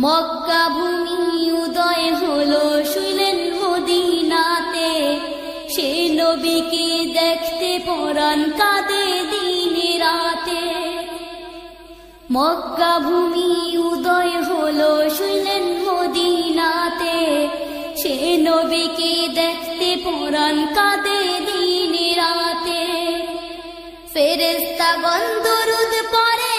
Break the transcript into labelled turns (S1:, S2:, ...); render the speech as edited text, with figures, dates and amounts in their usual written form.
S1: মক্কা ভূমি উদয় হলো শুইলেন মদিনাতে, সে নবীকে দেখতে পরাণ কাঁদে দিনে রাতে। মক্কা ভূমি উদয় হলো শুইলেন মদিনাতে, সে নবীকে দেখতে পরাণ কাঁদে দিনে রাতে। ফেরেশতাগণ দরুদ পড়ে